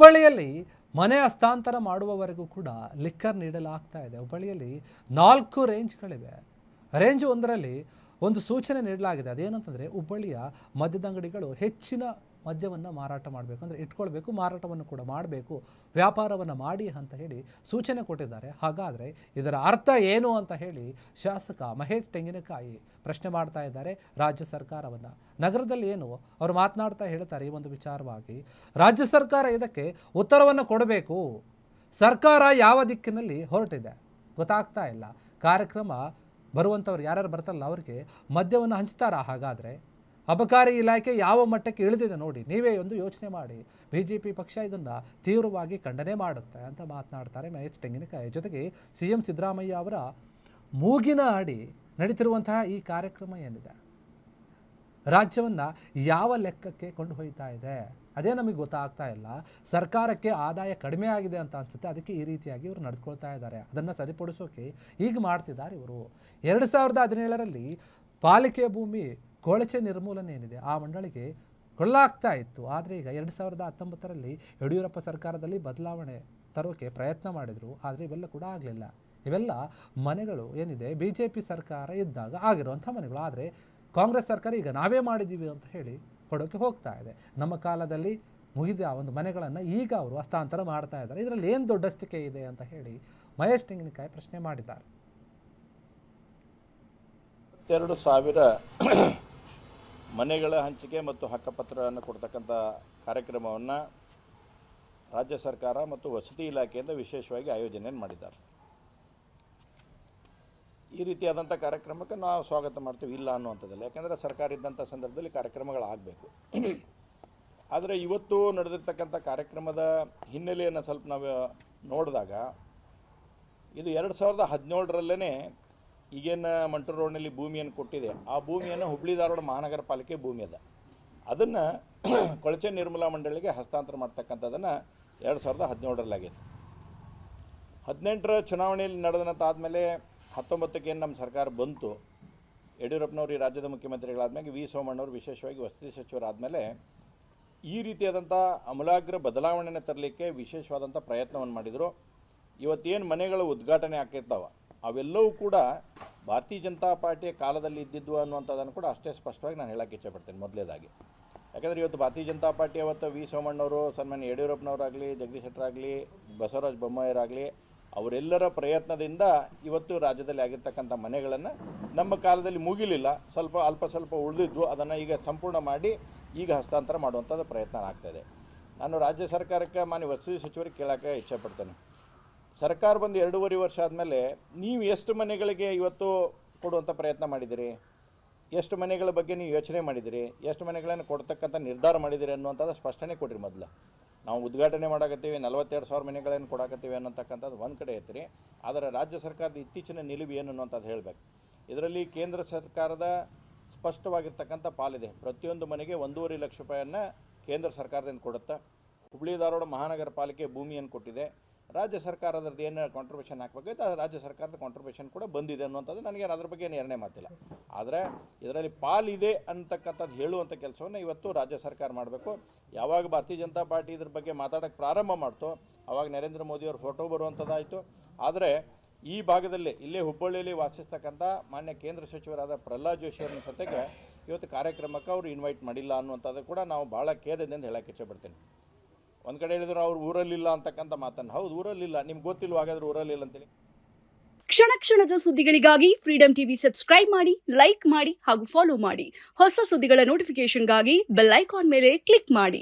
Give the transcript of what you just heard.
ಹುಬ್ಬಳ್ಳಿಯಲ್ಲಿ ಮನೆ ಹಸ್ತಾಂತರ ಮಾಡುವವರೆಗೂ ಕೂಡ ಲಿಕ್ಕರ್ ನೀಡಲಾಗ್ತಾ ಇದೆ. ಹುಬ್ಬಳ್ಳಿಯಲ್ಲಿ 4 ರೇಂಜ್ಗಳಿವೆ. ರೇಂಜ್ 1ರಲ್ಲಿ ಒಂದು ಸೂಚನೆ ನೀಡಲಾಗಿದೆ. ಅದೇನಂತಂದರೆ ಹುಬ್ಬಳ್ಳಿಯ ಮದ್ಯದಂಗಡಿಗಳು ಹೆಚ್ಚಿನ ಮದ್ಯವನ್ನು ಮಾರಾಟ ಮಾಡಬೇಕು, ಅಂದರೆ ಇಟ್ಕೊಳ್ಬೇಕು, ಮಾರಾಟವನ್ನು ಕೂಡ ಮಾಡಬೇಕು, ವ್ಯಾಪಾರವನ್ನು ಮಾಡಿ ಅಂತ ಹೇಳಿ ಸೂಚನೆ ಕೊಟ್ಟಿದ್ದಾರೆ. ಹಾಗಾದರೆ ಇದರ ಅರ್ಥ ಏನು ಅಂತ ಹೇಳಿ ಶಾಸಕ ಮಹೇಶ್ ತೆಂಗಿನಕಾಯಿ ಪ್ರಶ್ನೆ ಮಾಡ್ತಾ ಇದ್ದಾರೆ ರಾಜ್ಯ ಸರ್ಕಾರವನ್ನು. ನಗರದಲ್ಲಿ ಏನು ಅವರು ಮಾತನಾಡ್ತಾ ಹೇಳ್ತಾರೆ ಈ ಒಂದು ವಿಚಾರವಾಗಿ. ರಾಜ್ಯ ಸರ್ಕಾರ ಇದಕ್ಕೆ ಉತ್ತರವನ್ನು ಕೊಡಬೇಕು. ಸರ್ಕಾರ ಯಾವ ದಿಕ್ಕಿನಲ್ಲಿ ಹೊರಟಿದೆ ಗೊತ್ತಾಗ್ತಾ ಇಲ್ಲ. ಕಾರ್ಯಕ್ರಮ ಬರುವಂಥವ್ರು ಯಾರ್ಯಾರು ಬರ್ತಾರಲ್ಲ ಅವರಿಗೆ ಮದ್ಯವನ್ನು ಹಂಚ್ತಾರಾ? ಹಾಗಾದರೆ ಅಬಕಾರಿ ಇಲಾಖೆ ಯಾವ ಮಟ್ಟಕ್ಕೆ ಇಳಿದಿದೆ ನೋಡಿ, ನೀವೇ ಒಂದು ಯೋಚನೆ ಮಾಡಿ. BJP ಪಕ್ಷ ಇದನ್ನು ತೀವ್ರವಾಗಿ ಖಂಡನೆ ಮಾಡುತ್ತೆ ಅಂತ ಮಾತನಾಡ್ತಾರೆ ಮಹೇಶ್ ತೆಂಗಿನಕಾಯಿ. ಜೊತೆಗೆ CM ಸಿದ್ದರಾಮಯ್ಯ ಅವರ ಮೂಗಿನ ಅಡಿ ನಡೀತಿರುವಂತಹ ಈ ಕಾರ್ಯಕ್ರಮ ಏನಿದೆ, ರಾಜ್ಯವನ್ನು ಯಾವ ಲೆಕ್ಕಕ್ಕೆ ಕೊಂಡು ಹೋಗ್ತಾ ಇದೆ ಅದೇ ನಮಗೆ ಗೊತ್ತಾಗ್ತಾ ಇಲ್ಲ. ಸರ್ಕಾರಕ್ಕೆ ಆದಾಯ ಕಡಿಮೆ ಆಗಿದೆ ಅಂತ ಅನಿಸುತ್ತೆ, ಅದಕ್ಕೆ ಈ ರೀತಿಯಾಗಿ ಇವರು ನಡೆಸ್ಕೊಳ್ತಾ ಇದ್ದಾರೆ. ಅದನ್ನು ಸರಿಪಡಿಸೋಕೆ ಈಗ ಮಾಡ್ತಿದ್ದಾರೆ ಇವರು. 2017ರಲ್ಲಿ ಪಾಲಿಕೆ ಭೂಮಿ ಕೊಳಚೆ ನಿರ್ಮೂಲನೆ ಏನಿದೆ ಆ ಮಂಡಳಿಗೆ ಕೊಳ್ಳಾಗ್ತಾ ಇತ್ತು. ಆದರೆ ಈಗ 2019ರಲ್ಲಿ ಯಡಿಯೂರಪ್ಪ ಸರ್ಕಾರದಲ್ಲಿ ಬದಲಾವಣೆ ತರೋಕೆ ಪ್ರಯತ್ನ ಮಾಡಿದರು, ಆದರೆ ಇವೆಲ್ಲ ಕೂಡ ಆಗಲಿಲ್ಲ. ಇವೆಲ್ಲ ಮನೆಗಳು ಏನಿದೆ BJP ಸರ್ಕಾರ ಇದ್ದಾಗ ಆಗಿರುವಂಥ ಮನೆಗಳು. ಆದರೆ ಕಾಂಗ್ರೆಸ್ ಸರ್ಕಾರ ಈಗ ನಾವೇ ಮಾಡಿದ್ದೀವಿ ಅಂತ ಹೇಳಿ ಕೊಡೋಕೆ ಹೋಗ್ತಾ ಇದೆ. ನಮ್ಮ ಕಾಲದಲ್ಲಿ ಮುಗಿದ ಒಂದು ಮನೆಗಳನ್ನು ಈಗ ಅವರು ಹಸ್ತಾಂತರ ಮಾಡ್ತಾ ಇದ್ದಾರೆ. ಇದರಲ್ಲಿ ಏನು ದೊಡ್ಡಸ್ತಿಕೆ ಇದೆ ಅಂತ ಹೇಳಿ ಮಹೇಶ್ ತೆಂಗಿನಕಾಯಿ ಪ್ರಶ್ನೆ ಮಾಡಿದ್ದಾರೆ. 22,000 ಮನೆಗಳ ಹಂಚಿಕೆ ಮತ್ತು ಹಕ್ಕಪತ್ರವನ್ನು ಕೊಡ್ತಕ್ಕಂಥ ಕಾರ್ಯಕ್ರಮವನ್ನು ರಾಜ್ಯ ಸರ್ಕಾರ ಮತ್ತು ವಸತಿ ಇಲಾಖೆಯಿಂದ ವಿಶೇಷವಾಗಿ ಆಯೋಜನೆಯನ್ನು ಮಾಡಿದ್ದಾರೆ. ಈ ರೀತಿಯಾದಂಥ ಕಾರ್ಯಕ್ರಮಕ್ಕೆ ನಾವು ಸ್ವಾಗತ ಮಾಡ್ತೀವಿ, ಇಲ್ಲ ಅನ್ನುವಂಥದ್ದಿಲ್ಲ. ಯಾಕೆಂದರೆ ಸರ್ಕಾರ ಇದ್ದಂಥ ಸಂದರ್ಭದಲ್ಲಿ ಕಾರ್ಯಕ್ರಮಗಳಾಗಬೇಕು. ಆದರೆ ಇವತ್ತು ನಡೆದಿರ್ತಕ್ಕಂಥ ಕಾರ್ಯಕ್ರಮದ ಹಿನ್ನೆಲೆಯನ್ನು ಸ್ವಲ್ಪ ನಾವು ನೋಡಿದಾಗ ಇದು 2017ರಲ್ಲೇ ಈಗೇನು ಮಂಟೂರು ರೋಡ್ನಲ್ಲಿ ಭೂಮಿಯನ್ನು ಕೊಟ್ಟಿದೆ, ಆ ಭೂಮಿಯನ್ನು ಹುಬ್ಬಳ್ಳಿ ಧಾರವಾಡ ಮಹಾನಗರ ಪಾಲಿಕೆ ಭೂಮಿ ಅದ, ಅದನ್ನು ಕೊಳಚೆ ನಿರ್ಮೂಲನಾ ಮಂಡಳಿಗೆ ಹಸ್ತಾಂತರ ಮಾಡ್ತಕ್ಕಂಥದ್ದನ್ನು 2017ರಲ್ಲಾಗಿದೆ. 18ರ ಚುನಾವಣೆಯಲ್ಲಿ ನಡೆದಂಥ ಆದಮೇಲೆ 19ಕ್ಕೆ ಏನು ನಮ್ಮ ಸರ್ಕಾರ ಬಂತು, ಯಡಿಯೂರಪ್ಪನವರು ಈ ರಾಜ್ಯದ ಮುಖ್ಯಮಂತ್ರಿಗಳಾದ್ಮೇಲೆ ವಿ ಸೋಮಣ್ಣವರು ವಿಶೇಷವಾಗಿ ವಸತಿ ಸಚಿವರಾದಮೇಲೆ ಈ ರೀತಿಯಾದಂಥ ಅಮೂಲಾಗ್ರ ಬದಲಾವಣೆಯನ್ನು ತರಲಿಕ್ಕೆ ವಿಶೇಷವಾದಂಥ ಪ್ರಯತ್ನವನ್ನು ಮಾಡಿದರು. ಇವತ್ತೇನು ಮನೆಗಳು ಉದ್ಘಾಟನೆ ಆಗ್ತಿರ್ತಾವೆ ಅವೆಲ್ಲವೂ ಕೂಡ ಭಾರತೀಯ ಜನತಾ ಪಾರ್ಟಿಯ ಕಾಲದಲ್ಲಿ ಇದ್ದಿದ್ದು ಅನ್ನುವಂಥದ್ದನ್ನು ಕೂಡ ಅಷ್ಟೇ ಸ್ಪಷ್ಟವಾಗಿ ನಾನು ಹೇಳೋಕ್ಕೆ ಇಚ್ಛೆಪಡ್ತೇನೆ ಮೊದಲೇದಾಗಿ. ಯಾಕಂದರೆ ಇವತ್ತು ಭಾರತೀಯ ಜನತಾ ಪಾರ್ಟಿ ಅವತ್ತು ವಿ ಸೋಮಣ್ಣವರು, ಸನ್ಮಾನ್ಯ ಯಡಿಯೂರಪ್ಪನವರಾಗಲಿ, ಜಗದೀಶ್ ಶೆಟ್ಟರಾಗಲಿ, ಬಸವರಾಜ ಬೊಮ್ಮಾಯಿರಾಗಲಿ ಅವರೆಲ್ಲರ ಪ್ರಯತ್ನದಿಂದ ಇವತ್ತು ರಾಜ್ಯದಲ್ಲಿ ಆಗಿರ್ತಕ್ಕಂಥ ಮನೆಗಳನ್ನು ನಮ್ಮ ಕಾಲದಲ್ಲಿ ಮುಗಿಲಿಲ್ಲ, ಅಲ್ಪ ಸ್ವಲ್ಪ ಉಳಿದಿದ್ವು, ಅದನ್ನು ಈಗ ಸಂಪೂರ್ಣ ಮಾಡಿ ಈಗ ಹಸ್ತಾಂತರ ಮಾಡುವಂಥದ್ದು ಪ್ರಯತ್ನ ಆಗ್ತಾಯಿದೆ. ನಾನು ರಾಜ್ಯ ಸರ್ಕಾರಕ್ಕೆ ಮಾನ್ಯ ವಸತಿ ಸಚಿವರಿಗೆ ಕೇಳೋಕ್ಕೆ ಇಚ್ಛೆಪಡ್ತೇನೆ. ಸರ್ಕಾರ ಬಂದು 2.5 ವರ್ಷ ಆದಮೇಲೆ ನೀವು ಎಷ್ಟು ಮನೆಗಳಿಗೆ ಇವತ್ತು ಕೊಡುವಂಥ ಪ್ರಯತ್ನ ಮಾಡಿದಿರಿ, ಎಷ್ಟು ಮನೆಗಳ ಬಗ್ಗೆ ನೀವು ಯೋಚನೆ ಮಾಡಿದಿರಿ, ಎಷ್ಟು ಮನೆಗಳನ್ನು ಕೊಡ್ತಕ್ಕಂಥ ನಿರ್ಧಾರ ಮಾಡಿದಿರಿ ಅನ್ನುವಂಥದ್ದು ಸ್ಪಷ್ಟನೆ ಕೊಡ್ರಿ. ಮೊದಲು ನಾವು ಉದ್ಘಾಟನೆ ಮಾಡಾಕತ್ತೀವಿ, 42,000 ಮನೆಗಳನ್ನು ಕೊಡಾಕತ್ತೀವಿ ಅನ್ನೋಂತಕ್ಕಂಥದ್ದು ಒಂದು ಕಡೆ ಐತ್ರಿ. ಆದರೆ ರಾಜ್ಯ ಸರ್ಕಾರದ ಇತ್ತೀಚಿನ ನಿಲುವು ಏನು ಅನ್ನೋಂಥದ್ದು ಹೇಳಬೇಕು. ಇದರಲ್ಲಿ ಕೇಂದ್ರ ಸರ್ಕಾರದ ಸ್ಪಷ್ಟವಾಗಿರ್ತಕ್ಕಂಥ ಪಾಲಿದೆ. ಪ್ರತಿಯೊಂದು ಮನೆಗೆ 1.5 ಲಕ್ಷ ರೂಪಾಯಿಯನ್ನು ಕೇಂದ್ರ ಸರ್ಕಾರದಿಂದ ಕೊಡುತ್ತೆ. ಹುಬ್ಬಳ್ಳಿ ಧಾರವಾಡ ಮಹಾನಗರ ಪಾಲಿಕೆ ಭೂಮಿಯನ್ನು ಕೊಟ್ಟಿದೆ. ರಾಜ್ಯ ಸರ್ಕಾರದ್ರದ್ದು ಏನು ಕಾಂಟ್ರಿಬ್ಯೂಷನ್ ಹಾಕಬೇಕಾಯ್ತು ಅದು ರಾಜ್ಯ ಸರ್ಕಾರದ ಕಾಂಟ್ರಿಬ್ಯೂಷನ್ ಕೂಡ ಬಂದಿದೆ ಅನ್ನುವಂಥದ್ದು ನನಗೆ ಅದ್ರ ಬಗ್ಗೆ ಏನು ಎರಡನೇ ಮಾತಿಲ್ಲ. ಆದರೆ ಇದರಲ್ಲಿ ಪಾಲಿದೆ ಅಂತಕ್ಕಂಥದ್ದು ಹೇಳುವಂಥ ಕೆಲಸವನ್ನು ಇವತ್ತು ರಾಜ್ಯ ಸರ್ಕಾರ ಮಾಡಬೇಕು. ಯಾವಾಗ ಭಾರತೀಯ ಜನತಾ ಪಾರ್ಟಿ ಇದ್ರ ಬಗ್ಗೆ ಮಾತಾಡೋಕ್ಕೆ ಪ್ರಾರಂಭ ಮಾಡ್ತೋ ಆವಾಗ ನರೇಂದ್ರ ಮೋದಿಯವ್ರ ಫೋಟೋ ಬರುವಂಥದ್ದಾಯಿತು. ಆದರೆ ಈ ಭಾಗದಲ್ಲಿ ಇಲ್ಲೇ ಹುಬ್ಬಳ್ಳಿಯಲ್ಲಿ ವಾಸಿಸ್ತಕ್ಕಂಥ ಮಾನ್ಯ ಕೇಂದ್ರ ಸಚಿವರಾದ ಪ್ರಹ್ಲಾದ್ ಜೋಶಿ ಅವ್ರನ್ನ ಸತ್ಯಕ್ಕೆ ಇವತ್ತು ಕಾರ್ಯಕ್ರಮಕ್ಕೆ ಅವರು ಇನ್ವೈಟ್ ಮಾಡಿಲ್ಲ ಅನ್ನುವಂಥದ್ದು ಕೂಡ ನಾವು ಭಾಳ ಖೇದದಿಂದ ಹೇಳೋಕ್ಕೆ ಇಚ್ಛೆಪಡ್ತೀನಿ. ಒಂದು ಕಡೆ ಹೇಳಿದ್ರು ಅವ್ರು ಊರಲ್ಲಿಲ್ಲ ಅಂತಕ್ಕಂಥ ಮಾತನ್ನು, ಹೌದು ಊರಲ್ಲಿಲ್ಲ, ನಿಮ್ಗೆ ಗೊತ್ತಿಲ್ವ ಹಾಗಾದ್ರೆ ಊರಲ್ಲಿಲ್ಲ ಅಂತೇಳಿ. ಕ್ಷಣ ಕ್ಷಣದ ಸುದ್ದಿಗಳಿಗಾಗಿ ಫ್ರೀಡಂ ಟಿವಿ ಸಬ್ಸ್ಕ್ರೈಬ್ ಮಾಡಿ, ಲೈಕ್ ಮಾಡಿ ಹಾಗೂ ಫಾಲೋ ಮಾಡಿ. ಹೊಸ ಸುದ್ದಿಗಳ ನೋಟಿಫಿಕೇಶನ್ಗಾಗಿ ಬೆಲ್ ಐಕಾನ್ ಮೇಲೆ ಕ್ಲಿಕ್ ಮಾಡಿ.